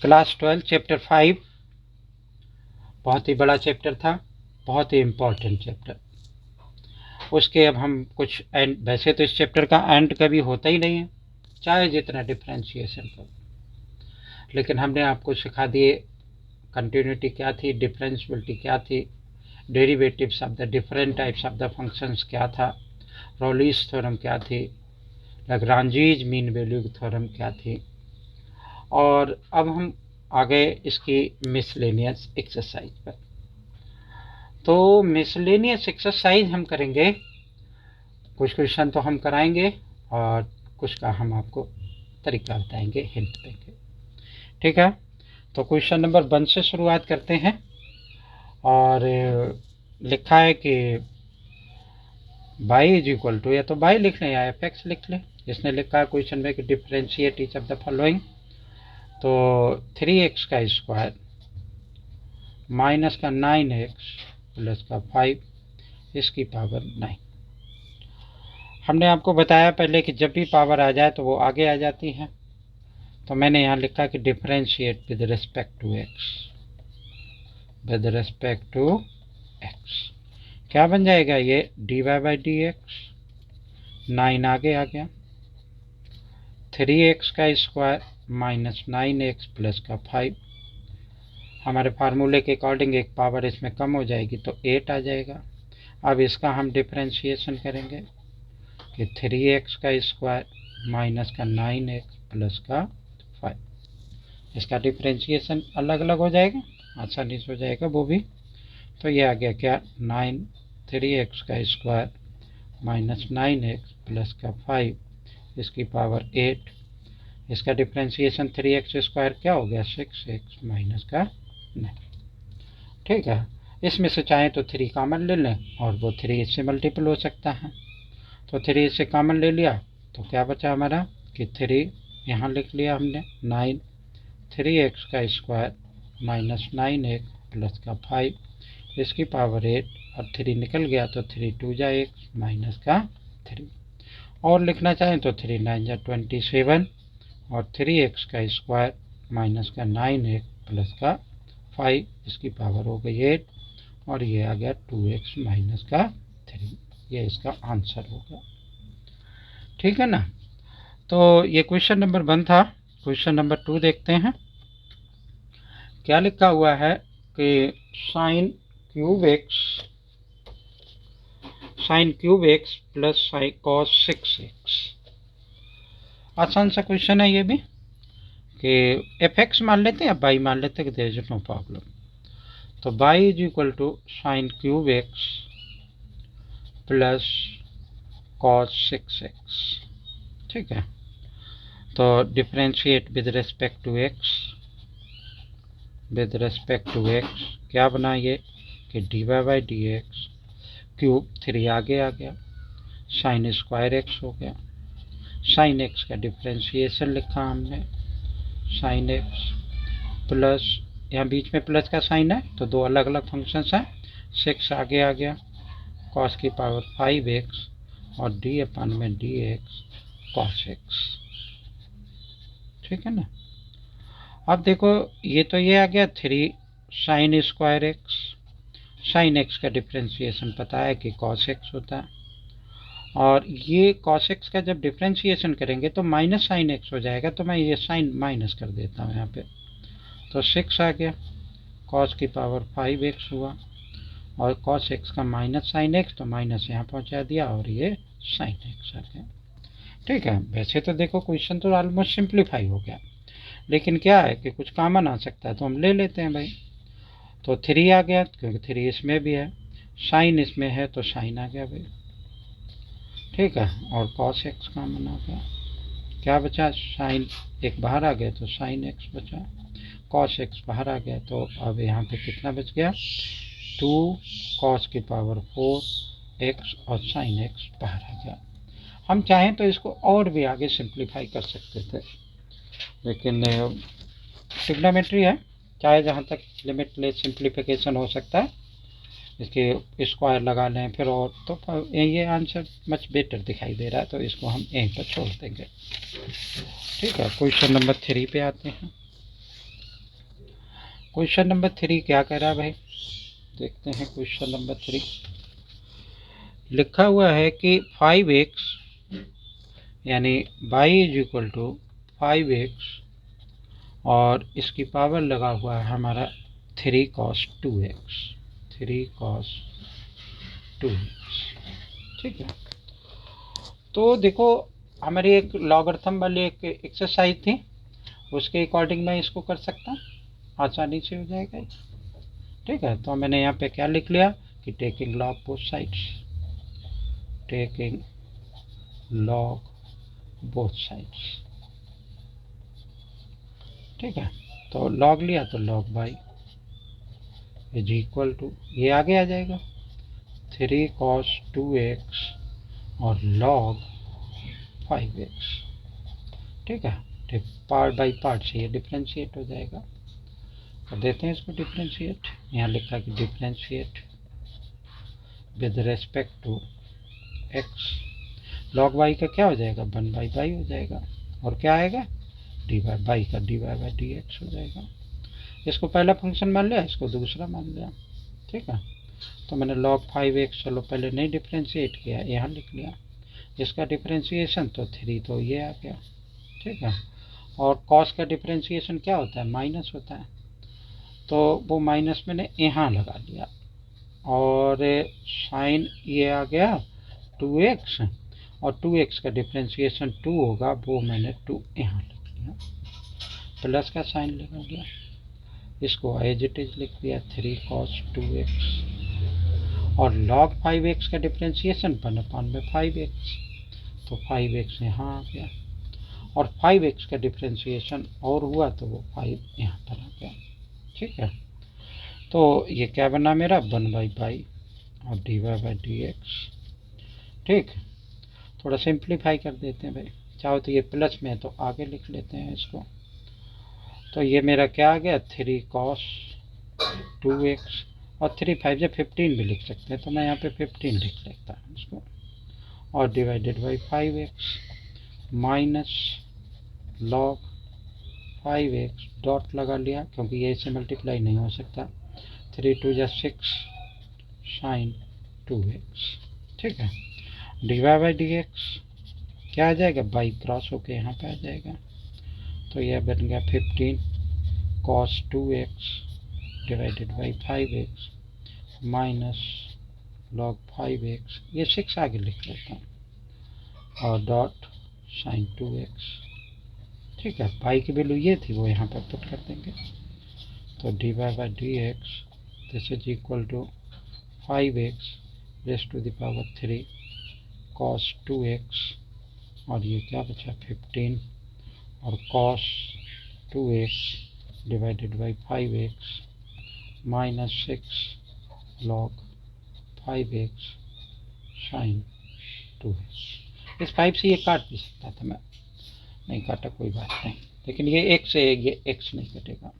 Class 12 chapter 5 बहुत ही बड़ा chapter था, बहुत ही इम्पोर्टेंट चैप्टर। उसके अब हम कुछ एंड, वैसे तो इस चैप्टर का एंड कभी होता ही नहीं है, चाहे जितना डिफ्रेंशिएशन करो, लेकिन हमने आपको सिखा दिए कंटिन्यूटी क्या थी, डिफरेंशियबिलिटी क्या थी, derivatives of the different types of the functions क्या था, रॉलीज थ्योरम क्या थी, लैग्रांजीज मीन वैल्यू थ्योरम क्या थी। और अब हम आ गए इसकी मिसलेनियस एक्सरसाइज पर। तो मिसलेनियस एक्सरसाइज हम करेंगे, कुछ क्वेश्चन तो हम कराएंगे और कुछ का हम आपको तरीका बताएंगे, हिंट देंगे। ठीक है, तो क्वेश्चन नंबर 1 से शुरुआत करते हैं। और लिखा है कि y इज इक्वल टू, या तो y लिख लें या एफ एक्स लिख लें। इसने लिखा है क्वेश्चन में कि differentiate each of the following. तो 3x का स्क्वायर माइनस का 9x प्लस का 5 इसकी पावर 9। हमने आपको बताया पहले कि जब भी पावर आ जाए तो वो आगे आ जाती है। तो मैंने यहाँ लिखा कि differentiate with respect to x, with respect to x क्या बन जाएगा, ये dy बाई डी एक्स, 9 आगे आ गया, 3x का स्क्वायर माइनस 9x प्लस का 5। हमारे फार्मूले के अकॉर्डिंग एक पावर इसमें कम हो जाएगी तो 8 आ जाएगा। अब इसका हम डिफ्रेंशिएशन करेंगे कि 3x का स्क्वायर माइनस का 9x प्लस का 5। इसका डिफ्रेंशिएशन अलग अलग हो जाएगा, आसानी से हो जाएगा वो भी। तो ये आ गया क्या, 3x का स्क्वायर माइनस 9x प्लस का 5 इसकी पावर 8। इसका डिफ्रेंशिएशन 3x स्क्वायर क्या हो गया, 6x माइनस का 9। ठीक है, इसमें से चाहे तो 3 कॉमन ले लें और वो 3 इससे मल्टीपल हो सकता है। तो 3 इससे कॉमन ले लिया तो क्या बचा हमारा कि 3 यहाँ लिख लिया हमने 9, 3x का स्क्वायर माइनस 9x प्लस का 5 इसकी पावर 8, और 3 निकल गया तो 3 2 जा 1 माइनस का 3। और लिखना चाहें तो 3 9 जा 27 और 3x का स्क्वायर माइनस का 9x प्लस का 5 इसकी पावर हो गई 8, और ये आ गया 2x माइनस का 3। ये इसका आंसर होगा। ठीक है ना। तो ये क्वेश्चन नंबर 1 था। क्वेश्चन नंबर 2 देखते हैं। क्या लिखा हुआ है कि sign cube x plus cos 6x। आसान सा क्वेश्चन है ये भी, कि एफ एक्स मान लेते हैं या बाई मान लेते हैं कि देयर इज नो प्रॉब्लम। तो y is equal to sine cube x plus cos 6x। ठीक है, तो differentiate with respect to x, with respect to x क्या बना ये कि d y by d x cube, 3 आगे आ गया, साइन स्क्वायर एक्स हो गया। साइन एक्स का डिफ्रेंशिएशन लिखा हमने, साइन एक्स प्लस, यहाँ बीच में प्लस का साइन है तो दो अलग अलग फंक्शंस हैं, 6 आगे आ गया, कॉस की पावर 5x और डी अपन में डी एक्स कॉस एक्स। ठीक है ना। अब देखो ये तो ये आ गया 3 sign square x, sine x का डिफ्रेंशिएशन पता है कि कॉस एक्स होता है, और ये कॉस एक्स का जब डिफ्रेंशिएशन करेंगे तो माइनस साइन एक्स हो जाएगा, तो मैं ये साइन माइनस कर देता हूँ यहाँ पे। तो 6 आ गया, कॉस की पावर 5x हुआ, और कॉस एक्स का माइनस साइन एक्स तो माइनस यहाँ पहुँचा दिया, और ये साइन एक्स आ गया। ठीक है, वैसे तो देखो क्वेश्चन तो ऑलमोस्ट सिंप्लीफाई हो गया, लेकिन क्या है कि कुछ कॉमन आ सकता है तो हम ले लेते हैं भाई। तो 3 आ गया क्योंकि 3 इसमें भी है, साइन इसमें है तो साइन आ गया भाई। ठीक है, और कॉस एक्स कॉमन आ गया, क्या बचा, साइन एक बाहर आ गया तो साइन एक्स बचा, कॉस एक्स बाहर आ गया, तो अब यहाँ पे कितना बच गया, 2 कॉस की पावर 4x और साइन एक्स बाहर आ गया। हम चाहें तो इसको और भी आगे सिंप्लीफाई कर सकते थे, लेकिन ट्रिग्नोमेट्री है, चाहे जहाँ तक लिमिट ले सिंप्लीफिकेशन हो सकता है, इसके स्क्वायर लगा लें फिर, और तो ये आंसर मच बेटर दिखाई दे रहा है, तो इसको हम यहीं पर छोड़ देंगे। ठीक है, क्वेश्चन नंबर 3 पे आते हैं। क्वेश्चन नंबर 3 क्या कह रहा है भाई, देखते हैं। क्वेश्चन नंबर 3 लिखा हुआ है कि 5x यानी y is equal to 5x और इसकी पावर लगा हुआ है हमारा 3 cos 2x, 3 cos 2x। ठीक है, तो देखो हमारी एक लॉगरिथम वाली एक एक्सरसाइज थी, उसके अकॉर्डिंग मैं इसको कर सकता हूँ, आसानी से हो जाएगा। ठीक है, तो मैंने यहाँ पे क्या लिख लिया कि taking log both sides, taking log both sides. ठीक है, तो लॉग लिया तो log y is equal to, ये आगे आ जाएगा 3 cos 2x और log 5x। ठीक है, पार्ट बाई पार्ट से ये डिफ्रेंशिएट हो जाएगा। तो देते हैं इसको डिफ्रेंशिएट, यहाँ लिखा कि differentiate with respect to x। log y का क्या हो जाएगा, 1/y हो जाएगा, और क्या आएगा dy बाई का dy बाई dx हो जाएगा। इसको पहला फंक्शन मान लिया, इसको दूसरा मान लिया। ठीक है, तो मैंने log 5x चलो पहले नहीं डिफ्रेंशिएट किया, यहाँ लिख लिया इसका डिफ्रेंशिएशन, तो 3 तो ये आ गया। ठीक है, और cos का डिफ्रेंशिएशन क्या होता है, माइनस होता है, तो वो माइनस मैंने यहाँ लगा लिया, और साइन ये आ गया 2x, और 2x का डिफ्रेंशिएशन 2 होगा, वो मैंने 2 यहाँ लिख लिया, प्लस का साइन लगा दिया, इसको एज इट इज लिख दिया 3 cos 2x, और log 5x का डिफ्रेंशिएशन 1/5x, तो 5x यहाँ आ गया, और 5x का डिफ्रेंशिएशन और हुआ तो वो 5 यहाँ पर आ गया। ठीक है, तो ये क्या बना मेरा 1/5 और dy बाई dx। ठीक, थोड़ा सिंप्लीफाई कर देते हैं भाई, चाहो तो ये प्लस में है तो आगे लिख लेते हैं इसको, तो ये मेरा क्या आ गया 3 cos 2x, और 3 5 15 भी लिख सकते हैं, तो मैं यहाँ पे 15 लिख लेता हूँ इसको, और divided by 5x minus log 5x dot लगा लिया, क्योंकि ये इससे मल्टीप्लाई नहीं हो सकता, 3 2 6 साइन 2x। ठीक है, dy बाई dx क्या आ जाएगा, बाई क्रॉस होके यहाँ पे आ जाएगा, तो यह बन गया 15 cos 2x divided by 5x minus log 5x, ये 6 आगे लिख लेता हूँ, और डॉट साइन 2x। ठीक है, पाई की वैल्यू ये थी, वो यहाँ पर पुट कर देंगे, तो dy by dx this is equal to 5x raise to the power 3 cos 2x, और ये क्या बचा 15, और cos 2x divided by 5x minus 6 log 5x sine 2x। इस 5 से ये काट भी सकता था मैं, नहीं काटा कोई बात नहीं, लेकिन ये x से ये x नहीं कटेगा,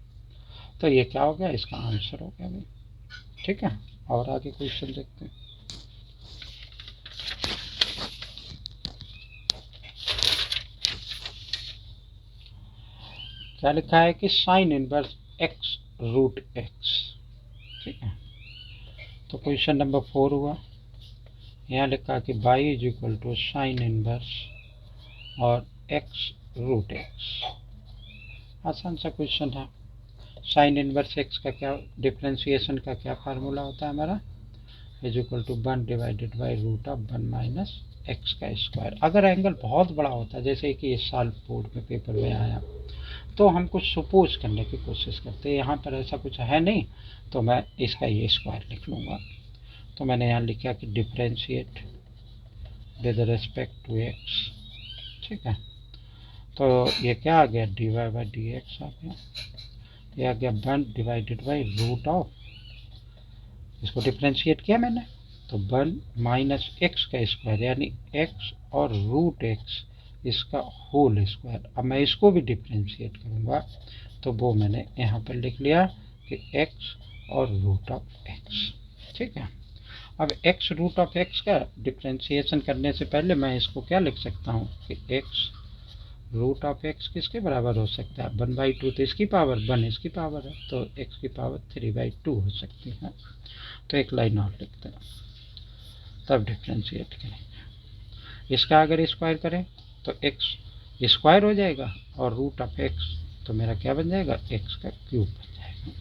तो ये क्या हो गया, इसका आंसर हो गया भाई। ठीक है, और आगे क्वेश्चन देखते हैं। क्या लिखा है कि sine inverse x root x। ठीक है, तो क्वेश्चन नंबर 4 हुआ, यहाँ लिखा कि y is equal to sine inverse और x रूट x। आसान सा क्वेश्चन है। साइन इनवर्स x का क्या डिफ्रेंशिएशन का क्या फार्मूला होता है हमारा, is equal to 1 divided by root of 1 minus x का स्क्वायर। अगर एंगल बहुत बड़ा होता है, जैसे कि इस साल बोर्ड में पेपर में आया, तो हम कुछ सपोज करने की कोशिश करते हैं, यहाँ पर ऐसा कुछ है नहीं, तो मैं इसका ये स्क्वायर लिख लूँगा, तो मैंने यहाँ लिखा कि differentiate with respect to x. ठीक है, तो ये क्या आ गया dy बाई dx आ गया, ये आ गया 1 डिवाइडेड बाई रूट ऑफ, इसको डिफ्रेंशिएट किया मैंने, तो 1 माइनस एक्स का स्क्वायर यानी x और रूट x इसका होल स्क्वायर। अब मैं इसको भी डिफ्रेंशिएट करूँगा, तो वो मैंने यहाँ पर लिख लिया कि x और रूट ऑफ x। ठीक है, अब x रूट ऑफ x का डिफ्रेंशिएशन करने से पहले मैं इसको क्या लिख सकता हूँ कि x रूट ऑफ एक्स किसके बराबर हो सकता है? 1/2 तो इसकी पावर, 1 इसकी पावर है, तो एक्स की पावर 3/2 हो सकती है। तो एक लाइन और लिखते हैं, तब डिफ्रेंशिएट करेंगे। इसका अगर स्क्वायर करें तो एक्स स्क्वायर हो जाएगा, और रूट ऑफ एक्स तो मेरा क्या बन जाएगा? एक्स का क्यूब बन जाएगा।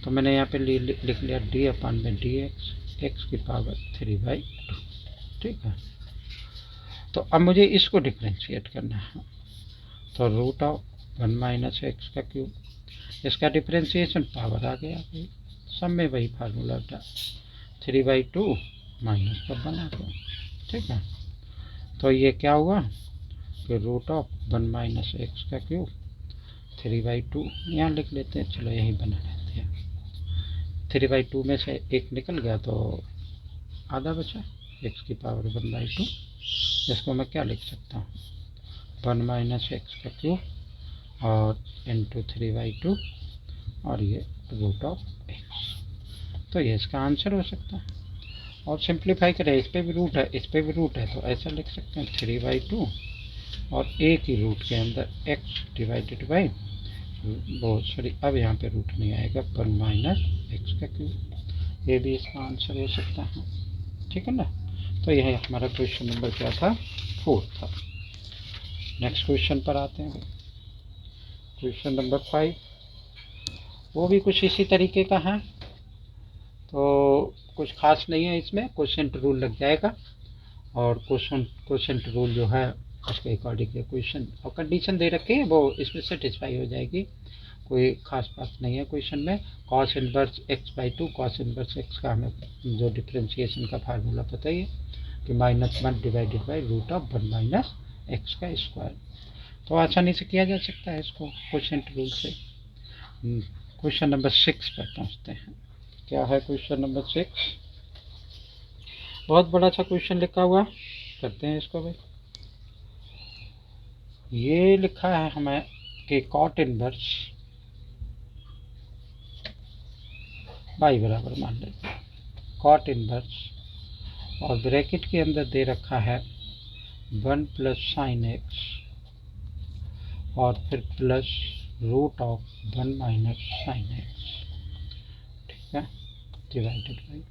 तो मैंने यहाँ पे लिख लिया d/dx, एक्स की पावर 3/2। ठीक है, तो अब मुझे इसको डिफ्रेंशिएट करना है, तो रूट ऑफ 1 - एक्स का क्यूब, इसका डिफ्रेंशिएशन पावर आ गया, सब में वही फार्मूला था, 3/2 माइनस का 1 आ गया। ठीक है, तो ये क्या हुआ कि रूट ऑफ 1 - एक्स का क्यूब 3/2, यहाँ लिख लेते हैं, चलो यही बना लेते हैं। 3/2 में से एक निकल गया तो आधा बचा, एक्स की पावर 1/2। इसको मैं क्या लिख सकता हूँ? 1 - एक्स का क्यूब और इंटू 3/2, और ये रूट ऑफ एक्स। तो ये इसका आंसर हो सकता है। और सिंप्लीफाई करें, इस पर भी रूट है, इस पर भी रूट है, तो ऐसा लिख सकते हैं 3/2 और एक ही रूट के अंदर x डिवाइडेड बाई वो, सॉरी अब यहाँ पे रूट नहीं आएगा, 1 - एक्स का क्यूब। ये भी इसका आंसर हो सकता है। ठीक है ना, तो यह हमारा क्वेश्चन नंबर क्या था? 4 था। नेक्स्ट क्वेश्चन पर आते हैं, क्वेश्चन नंबर 5। वो भी कुछ इसी तरीके का है, तो कुछ खास नहीं है इसमें, क्वेश्चन रूल लग जाएगा, और क्वेश्चन रूल जो है उसके अकॉर्डिंग क्वेश्चन और कंडीशन दे रखी है, वो इसमें सेटिस्फाई हो जाएगी। कोई खास बात नहीं है क्वेश्चन में। Cos inverse x/2, cos inverse x का हमें जो डिफ्रेंशिएशन का फार्मूला पता ही है कि -1 divided by root of 1 - x का स्क्वायर। तो आसानी से किया जा सकता है इसको क्वेश्चन रूल से। क्वेश्चन नंबर 6 पर पहुँचते हैं। क्या है क्वेश्चन नंबर 6? बहुत बड़ा सा क्वेश्चन लिखा हुआ, करते हैं इसको भाई। ये लिखा है हमें कि कॉट इनवर्स बाई बराबर मान लेते हैं, कॉट इनवर्स, और ब्रैकेट के अंदर दे रखा है 1 + sin x, और फिर plus root of 1 - sin x। ठीक है, divided by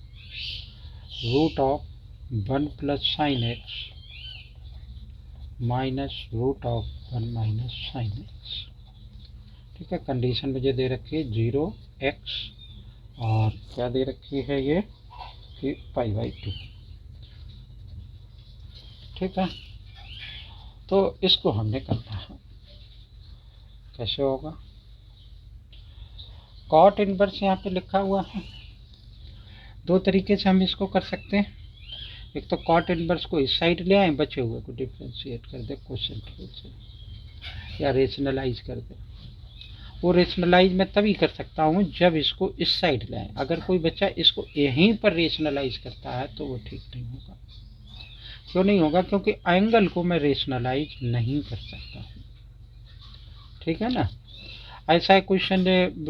root of 1 + sin x minus root of 1 - sin x। ठीक है, कंडीशन मुझे दे रखी है 0x, और क्या दे रखी है ये कि π/2। ठीक है, तो इसको हमने करना है, कैसे होगा? कॉट इनवर्स यहाँ पे लिखा हुआ है, दो तरीके से हम इसको कर सकते हैं। एक तो कॉट इनवर्स को इस साइड ले आए, बचे हुए को डिफ्रेंशिएट कर दे क्वेश्चन रूल से, या रेशनलाइज कर दे। वो रेशनलाइज मैं तभी कर सकता हूँ जब इसको इस साइड ले आए। अगर कोई बच्चा इसको यहीं पर रेशनलाइज करता है तो वो ठीक नहीं होगा। क्यों नहीं होगा? क्योंकि एंगल को मैं रेशनलाइज नहीं कर सकता हूँ। ठीक है ना, ऐसा क्वेश्चन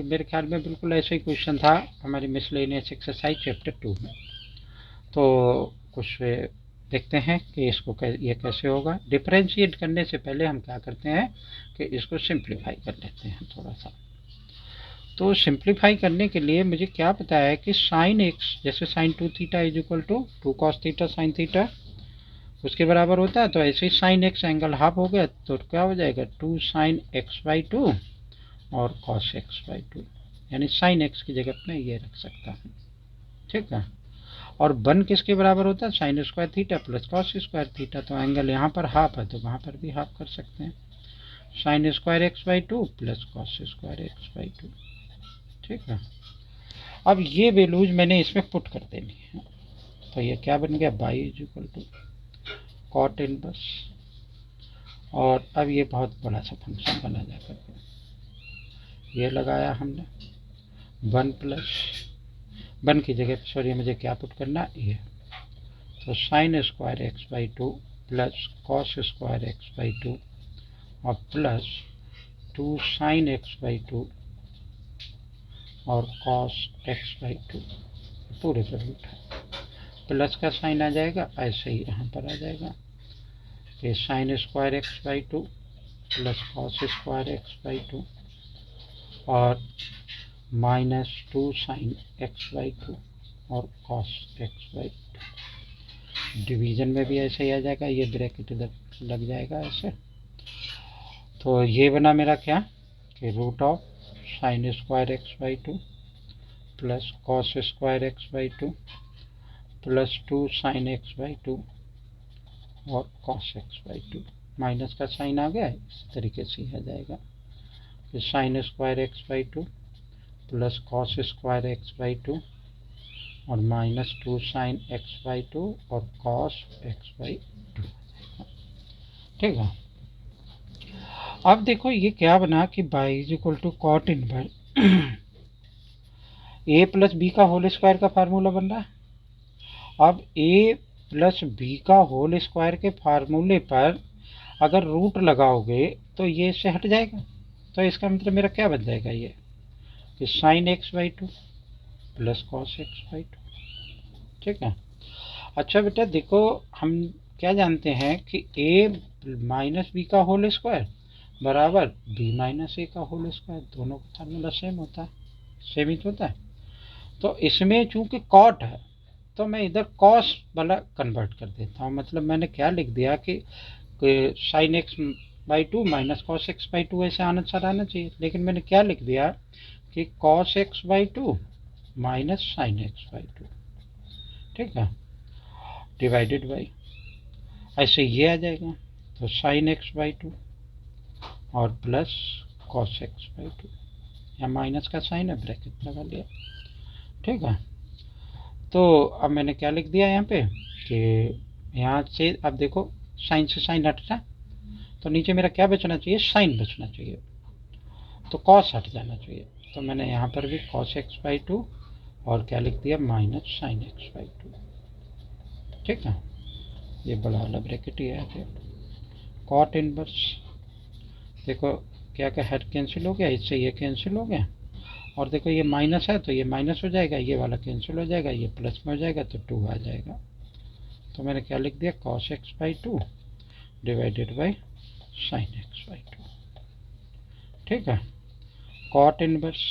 मेरे ख्याल में बिल्कुल ऐसा ही क्वेश्चन था हमारी मिसलेनियस एक्सरसाइज चैप्टर 2 में। तो कुछ देखते हैं कि इसको ये कैसे होगा। डिफरेंशिएट करने से पहले हम क्या करते हैं कि इसको सिंप्लीफाई कर लेते हैं थोड़ा सा। तो सिंप्लीफाई करने के लिए मुझे क्या पता है कि साइन एक्स, जैसे sine 2 theta is equal to 2 cos theta sine theta, उसके बराबर होता है। तो ऐसे ही साइन एक्स एंगल हाफ हो गया, तो क्या हो जाएगा 2 sin x/2 और cos x/2, यानी साइन एक्स की जगह में ये रख सकता हूँ। ठीक है, और 1 किसके बराबर होता है? Sine square theta plus cos square theta. तो एंगल यहाँ पर हाफ है तो वहाँ पर भी हाफ कर सकते हैं, sine square x/2 plus cos square x/2। ठीक है, अब ये वैल्यूज मैंने इसमें पुट कर देनी है, तो ये क्या बन गया? Y is equal to cot inverse, और अब ये बहुत बड़ा सा फंक्शन बना जाकर के ये लगाया हमने 1 + 1 की जगह, सॉरी मुझे क्या पुट करना ये, तो sine square x/2 plus cos square x/2 और प्लस 2 sin x/2 और cos x/2 पूरे पर रूट है। प्लस का साइन आ जाएगा, ऐसे ही यहाँ पर आ जाएगा कि sine square x/2 plus cos square x by two और -2 साइन एक्स बाई टू और cos x by to. Division में भी ऐसे ही आ जाएगा, ये ब्रैकेट इधर लग जाएगा ऐसे। तो ये बना मेरा क्या कि root of sine square x by two plus cos square x by two plus 2 sine x by two और cos x by two. Minus का साइन आ गया, इस तरीके से आ जाएगा कि sine square x by two plus cos square x by two और -2 साइन एक्स बाई टू और कॉस एक्स बाई टू। ठीक है, अब देखो ये क्या बना कि by is equal to cot inverse A plus B का होल स्क्वायर का फार्मूला बन रहा है। अब ए प्लस बी का होल स्क्वायर के फार्मूले पर अगर रूट लगाओगे तो ये इससे हट जाएगा, तो इसका मतलब मेरा क्या बन जाएगा ये कि sine x by two plus cos x by two. ठीक है, अच्छा बेटा देखो हम क्या जानते हैं कि ए माइनस बी का होल स्क्वायर बराबर बी माइनस ए का होल स्क्वायर, दोनों का फार्मूला सेम होता है, सेम ही तो होता है। तो इसमें चूंकि कॉट है तो मैं इधर कॉस वाला कन्वर्ट कर देता हूँ, मतलब मैंने क्या लिख दिया कि sine x by two minus cos x by to ऐसे आना चाहिए, लेकिन मैंने क्या लिख दिया कि cos x by two minus sign x by two. ठीक है, डिवाइडेड बाई ऐसे ये आ जाएगा, तो साइन एक्स बाई टू और plus cos x by to, यहाँ माइनस का साइन है ब्रैकेट लगा लिया। ठीक है, तो अब मैंने क्या लिख दिया यहाँ पे कि यहाँ से अब देखो साइन से साइन हट रहा, तो नीचे मेरा क्या बचना चाहिए, साइन बचना चाहिए, तो कॉस हट जाना चाहिए। तो मैंने यहाँ पर भी कॉस एक्स बाई टू और क्या लिख दिया minus sign x by two. ठीक है, ये बड़ा वाला ब्रैकेट ही है। कॉट इनवर्स देखो क्या क्या हेड कैंसिल हो गया, इससे ये कैंसिल हो गया और देखो ये माइनस है तो ये माइनस हो जाएगा, ये वाला कैंसिल हो जाएगा, ये प्लस में हो जाएगा तो 2 आ जाएगा। तो मैंने क्या लिख दिया cos x by two divided by sine x by two. ठीक है, कॉट इनवर्स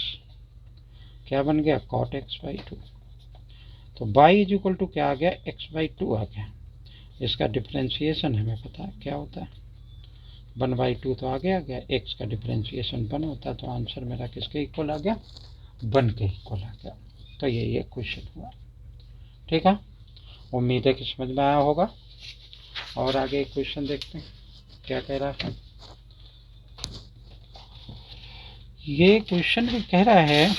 क्या बन गया कॉट एक्स बाई टू, तो बाई इज इक्वल टू क्या आ गया एक्स बाई टू आ गया। इसका डिफ्रेंशिएशन हमें पता है क्या होता है, 1/2 तो आगे आ गया, एक्स का डिफ्रेंशिएशन 1 होता है, तो आंसर मेरा किसके इक्वल आ गया 1 के इक्वल आ गया। तो ये क्वेश्चन हुआ। ठीक है, उम्मीद है कि समझ में आया होगा। और आगे एक क्वेश्चन देखते हैं क्या कह रहा है। ये क्वेश्चन भी कह रहा है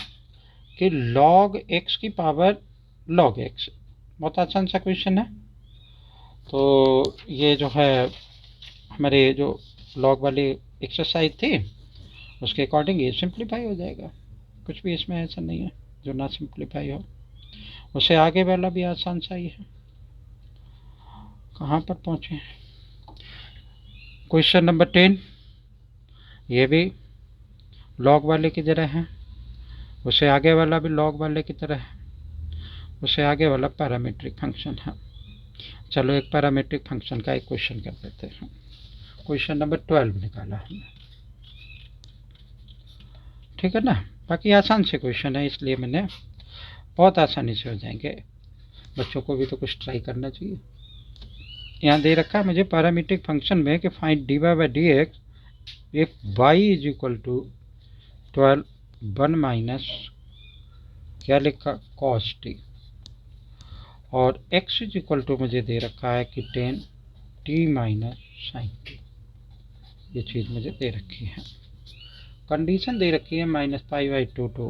कि log x की पावर log x, बहुत आसान सा क्वेश्चन है। तो ये जो है हमारे जो लॉग वाली एक्सरसाइज थी उसके अकॉर्डिंग ये सिंप्लीफाई हो जाएगा, कुछ भी इसमें ऐसा नहीं है जो ना सिंप्लीफाई हो। उससे आगे वाला भी आसान सा ही है। कहाँ पर पहुँचे, क्वेश्चन नंबर 10, ये भी लॉग वाले की तरह है, उससे आगे वाला भी लॉग वाले की तरह है, उससे आगे वाला पैरामीट्रिक फंक्शन है। चलो एक पैरामीट्रिक फंक्शन का एक क्वेश्चन कर देते हैं। क्वेश्चन नंबर 12 निकाला हमने। ठीक है ना, बाकी आसान से क्वेश्चन है इसलिए मैंने बहुत आसानी से हो जाएंगे, बच्चों को भी तो कुछ ट्राई करना चाहिए। यहाँ दे रखा है मुझे पैरामीट्रिक फंक्शन में कि find dy by d x if y is equal to 12 1 minus क्या लिखा cos t और x इज इक्वल टू मुझे दे रखा है कि 10 t माइनस साइन t। ये चीज़ मुझे दे रखी है, कंडीशन दे रखी है -π/2 तो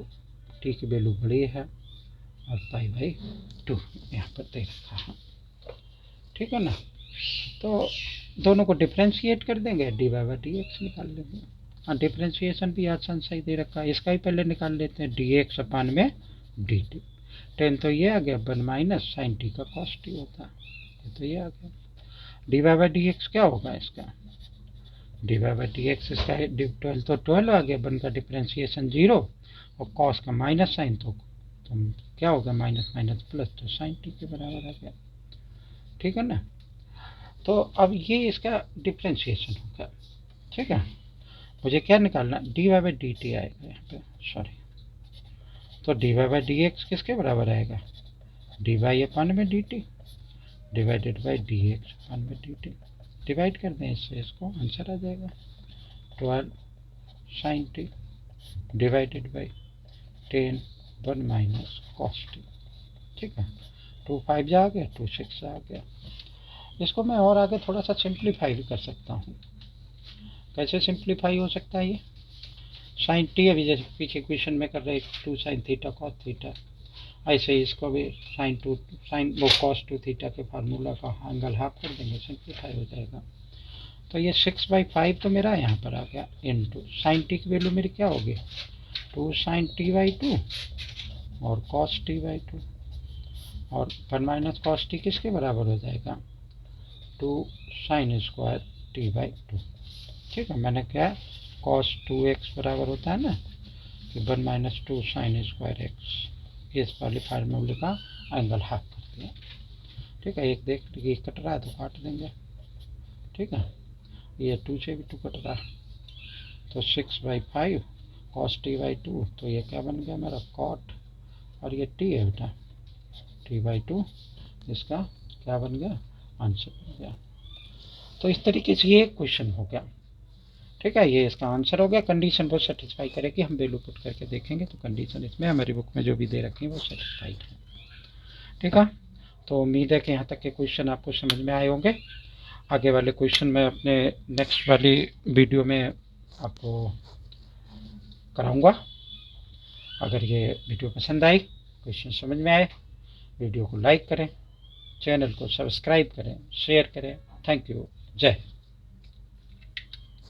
t की वैल्यू बड़ी है और π/2 यहाँ पर दे रखा है। ठीक है ना, तो दोनों को डिफ्रेंशिएट कर देंगे, dy बाई डी एक्स निकाल लेंगे। हाँ, डिफ्रेंशिएशन भी आसान सही दे रखा है, इसका ही पहले निकाल लेते हैं dx अपान में dt। 10 तो ये आ गया 1 माइनस साइन टी का cos t होता है, तो ये आ गया। dy बाई डी एक्स क्या होगा इसका, dy बाई डी एक्स इसका 12 तो 12 आ गया, 1 का डिफ्रेंशिएशन 0 और cos का माइनस साइन तो क्या होगा माइनस माइनस प्लस, तो साइन टी के बराबर आ गया। ठीक है ना, तो अब ये इसका डिफ्रेंशिएशन होगा। ठीक है, मुझे क्या निकालना, d y by d t आएगा यहाँ पे, सॉरी, तो d y by d x किसके बराबर आएगा, डी वाई अपन में d t divided by d x अपन में डी टी। डिवाइड कर दें इससे, इसको आंसर आ जाएगा 12 sine t divided by 10 1 minus cos t. ठीक है, 2 5 जा आ गया, 2 6 आ गया। इसको मैं और आगे थोड़ा सा सिंप्लीफाई भी कर सकता हूँ। कैसे सिंप्लीफाई हो सकता है ये, साइन टी अभी जैसे पीछे क्वेश्चन में कर रहे 2 साइन थीटा कॉस थीटा, ऐसे ही इसको भी साइन वो कॉस 2 थीटा के फार्मूला का एंगल हाफ कर देंगे, सिंप्लीफाई हो जाएगा। तो ये 6/5 तो मेरा यहाँ पर आ गया, इनटू साइन टी की वैल्यू मेरी क्या होगी, 2 साइन टी बाई 2 और कॉस टी बाई 2, और 1 माइनस कॉस टी किसके बराबर हो जाएगा, 2 साइन स्क्वायर टी बाई 2। ठीक है, मैंने क्या कॉस 2x बराबर होता है ना कि 1 माइनस 2 साइन स्क्वायर एक्स, इस वाले फार्मूले का एंगल हाफ कर दिया। ठीक है, एक देख ये कट रहा है तो काट देंगे। ठीक है, ये 2 से भी 2 कट रहा है, तो 6/5 कॉस टी बाई 2, तो ये क्या बन गया मेरा कॉट, और ये टी है बेटा टी बाई 2, इसका क्या बन गया, आंसर बन गया। तो इस तरीके से ये क्वेश्चन हो गया। ठीक है, ये इसका आंसर हो गया। कंडीशन वो सेटिस्फाई करेगी, हम वैल्यू पुट करके देखेंगे तो कंडीशन इसमें हमारी बुक में जो भी दे रखी है वो सेटिस्फाइड है। ठीक है, तो उम्मीद है कि यहाँ तक के क्वेश्चन आपको समझ में आए होंगे। आगे वाले क्वेश्चन मैं अपने नेक्स्ट वाली वीडियो में आपको कराऊंगा। अगर ये वीडियो पसंद आई, क्वेश्चन समझ में आए, वीडियो को लाइक करें, चैनल को सब्सक्राइब करें, शेयर करें। थैंक यू, जय हिंद।